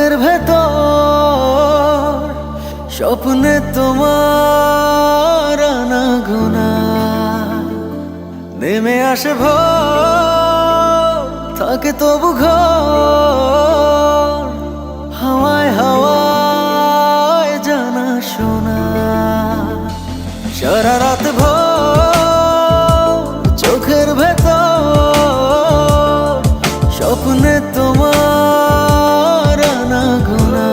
চোখের ভেতর স্বপ্নে তোমার আনাগোনা নেমে আসে ভোর, থাকে তবু ঘর হাওয়ায় হাওয়ায় জানা শোনা। সারা রাত ভোর চোখের ভেতর স্বপ্নে তোমার আনাগোনা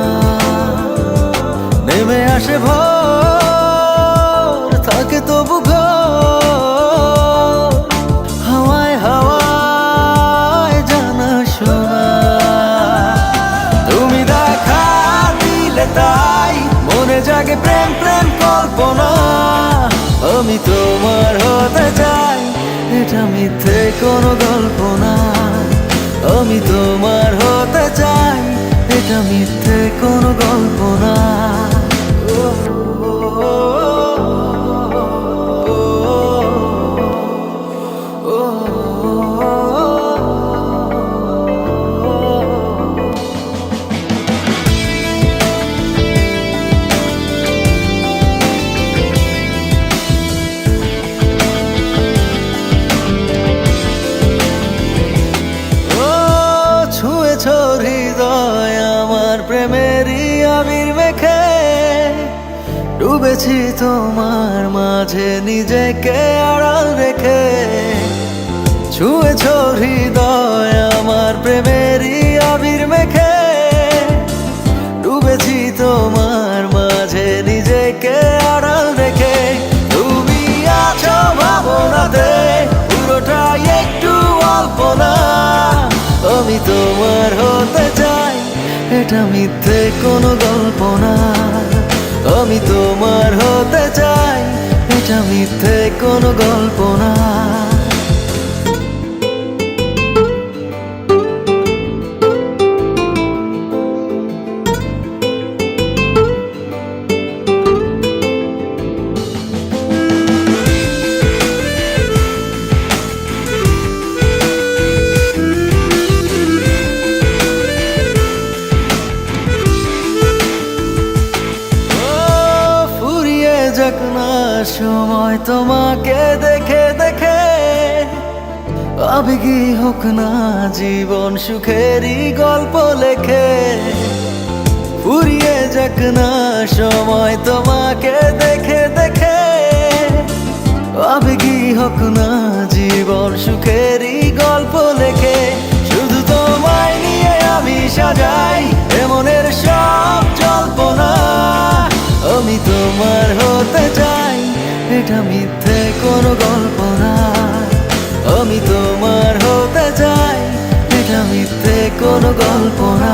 নেমে আসে ভোর, থাকে তবু ঘর হাওয়ায় হাওয়ায় জানা শোনা। তুমি দেখা দিলে তাই মনে জাগে প্রেম প্রেম কল্পনা। আমি তোমার হতে চাই, এটা মিথ্যে কোনো গল্প না। আমি তোমার হতে চাই, এটা মিথ্যে কোনো গল্প না। হৃদয় আমার প্রেমেরই আবির মেখে, ডুবেছি তোমার মাঝে নিজেকে আড়াল রেখে। ছুঁয়েছ হৃদয় আমার প্রেমেরই আবির মেখে, ডুবেছি তোমার মাঝে নিজেকে আড়াল রেখে। তুমি আছো ভাবনাতে, পুরোটাই একটু অল্প না। আমি তোমার হতে চাই, এটা মিথ্যে কোনো গল্প না। আমি তোমার হতে চাই, এটা মিথ্যে কোনো গল্প না। যাক না সময় তোমাকে দেখে দেখে, আবেগী হোক না জীবন সুখেরই গল্প লেখে। ফুরিয়ে যাক না সময় তোমাকে দেখে দেখে, আবেগী হোক না জীবন সুখেরই গল্প লেখে। শুধু তোমায় নিয়ে আমি সাজাই এমনের সব জল্পনা। আমি তোমার হতে চাই, এটা মিথ্যে কোনো গল্প না। আমি তোমার হতে চাই, এটা মিথ্যে কোনো গল্প না।